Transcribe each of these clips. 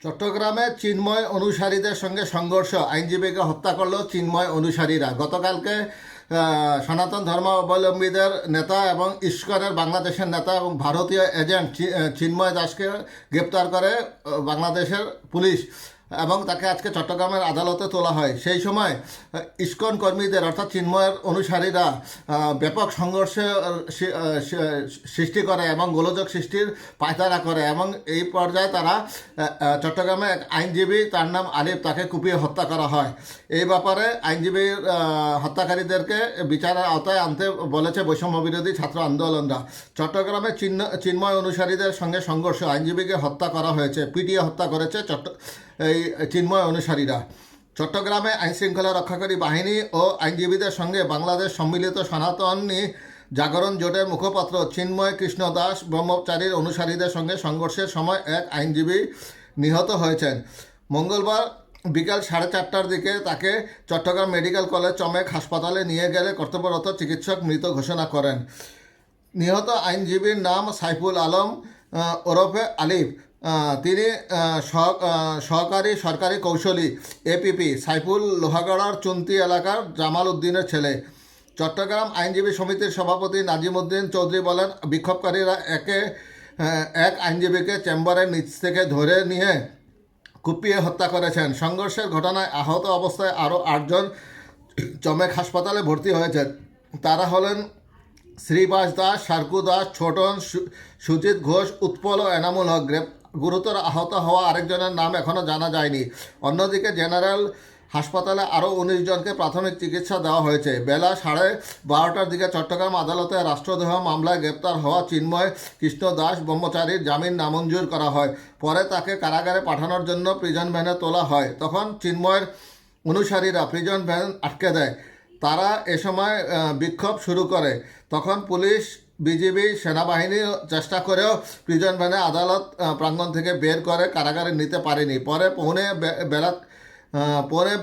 চট্টগ্রামে চিন্ময় অনুসারীদের সঙ্গে সংঘর্ষ, আইনজীবীকে হত্যা করলো চিন্ময় অনুসারীরা। গতকালকে সনাতন ধর্মাবলম্বীদের নেতা এবং ইস্কনের বাংলাদেশের নেতা এবং ভারতীয় এজেন্ট চিন্ময় দাসকে গ্রেপ্তার করে বাংলাদেশের পুলিশ এবং তাকে আজকে চট্টগ্রামের আদালতে তোলা হয়। সেই সময় ইস্কন কর্মীদের অর্থাৎ চিন্ময়ের অনুসারীরা ব্যাপক সংঘর্ষে সৃষ্টি করে এবং গোলযোগ সৃষ্টির পায়তারা করে এবং এই পর্যায়ে তারা চট্টগ্রামে এক আইনজীবী, তার নাম আলিফ, তাকে কুপিয়ে হত্যা করা হয়। এই ব্যাপারে আইনজীবীর হত্যাকারীদেরকে বিচারের আওতায় আনতে বলেছে বৈষম্য বিরোধী ছাত্র আন্দোলনরা। চট্টগ্রামে চিন্ময় অনুসারীদের সঙ্গে সংঘর্ষ, আইনজীবীকে হত্যা করা হয়েছে, পিটিয়ে হত্যা করেছে এই চিন্ময় অনুসারীরা। চট্টগ্রামে আইনশৃঙ্খলা রক্ষাকারী বাহিনী ও আইনজীবীদের সঙ্গে বাংলাদেশ সম্মিলিত সনাতনী জাগরণ জোটের মুখপাত্র চিন্ময় কৃষ্ণ দাস ব্রহ্মচারীর অনুসারীদের সঙ্গে সংঘর্ষের সময় এক আইনজীবী নিহত হয়েছেন। মঙ্গলবার বিকাল 4:30টার দিকে তাকে চট্টগ্রাম মেডিকেল কলেজ চমেক হাসপাতালে নিয়ে গেলে কর্তব্যরত চিকিৎসক মৃত ঘোষণা করেন। নিহত আইনজীবীর নাম সাইফুল আলম ওরফে আলিফ। তিনি সহকারী সরকারি কৌশলী এপিপি। সাইফুল লোহাগড়ার চুন্তি এলাকার জামাল উদ্দিনের ছেলে। চট্টগ্রাম আইনজীবী সমিতির সভাপতি নাজিম উদ্দিন চৌধুরী বলেন, বিক্ষোভকারীরা এক আইনজীবীকে চেম্বারের নিচ থেকে ধরে নিয়ে কুপিয়ে হত্যা করেছেন। সংঘর্ষের ঘটনায় আহত অবস্থায় আরও 8 জন চমেক হাসপাতালে ভর্তি হয়েছেন। তারা হলেন শ্রীবাস দাস, সার্কু দাস, ছোটন, সুজিত ঘোষ, উৎপল ও এনামুল হক। গুরুতর আহত হওয়া আরেকজনের নাম এখনও জানা যায়নি। অন্যদিকে জেনারেল হাসপাতালে আরও 19 জনকে প্রাথমিক চিকিৎসা দেওয়া হয়েছে। বেলা 12:30টার দিকে চট্টগ্রাম আদালতে রাষ্ট্রদ্রোহ মামলায় গ্রেপ্তার হওয়া চিন্ময় কৃষ্ণ দাস ব্রহ্মচারীর জামিন নামঞ্জুর করা হয়। পরে তাকে কারাগারে পাঠানোর জন্য প্রিজন ভ্যানে তোলা হয়। তখন চিন্ময়ের অনুসারীরা প্রিজন ভ্যান আটকে দেয়। তারা এ সময় বিক্ষোভ শুরু করে। তখন পুলিশ, বিজিবি, সেনাবাহিনী চেষ্টা করেও প্রিজন ভ্যানে আদালত প্রাঙ্গণ থেকে বের করে কারাগারে নিতে পারেনি। পরে পৌনে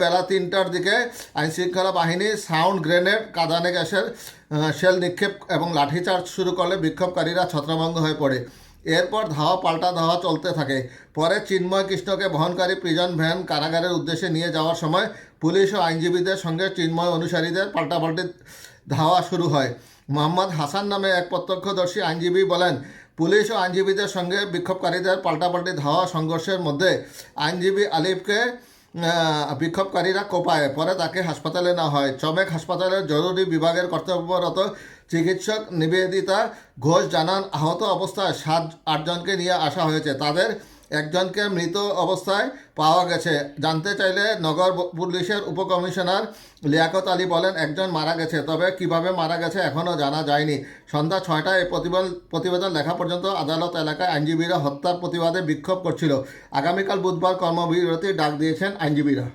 বেলা 3টার দিকে আইনশৃঙ্খলা বাহিনী সাউন্ড গ্রেনেড, কাঁদানে গ্যাসের শেল নিক্ষেপ এবং লাঠিচার্জ শুরু করলে বিক্ষোভকারীরা ছত্রভঙ্গ হয়ে পড়ে। এরপর ধাওয়া পাল্টা ধাওয়া চলতে থাকে। পরে চিন্ময় কৃষ্ণকে বহনকারী প্রিজন ভ্যান কারাগারের উদ্দেশ্যে নিয়ে যাওয়ার সময় পুলিশ ও আইনজীবীদের সঙ্গে চিন্ময় অনুসারীদের পাল্টাপাল্টি ধাওয়া শুরু হয়। মোহাম্মদ হাসান নামে এক প্রত্যক্ষদর্শী আইনজীবী বলেন, পুলিশ ও আইনজীবীদের সঙ্গে বিক্ষোভকারীদের পাল্টাপাল্টি ধাওয়া সংঘর্ষের মধ্যে আইনজীবী আলিফকে বিক্ষোভকারীরা কোপায়। পরে তাকে হাসপাতালে নেওয়া হয়। চমেক হাসপাতালের জরুরি বিভাগের কর্তব্যরত চিকিৎসক নিবেদিতা ঘোষ জানান, আহত অবস্থায় 7-8 জনকে নিয়ে আসা হয়েছে। তাদের একজনকে মৃত অবস্থায় পাওয়া গেছে। জানতে চাইলে নগর পুলিশের উপকমিশনার লিয়াকত আলী বলেন, একজন মারা গেছে, তবে কিভাবে মারা গেছে এখনও জানা যায়নি। সন্ধ্যা 6টায় এই প্রতিবেদন লেখা পর্যন্ত আদালত এলাকায় আইনজীবীরা হত্যার প্রতিবাদে বিক্ষোভ করছিল। আগামীকাল বুধবার কর্মবিরতির ডাক দিয়েছেন আইনজীবীরা।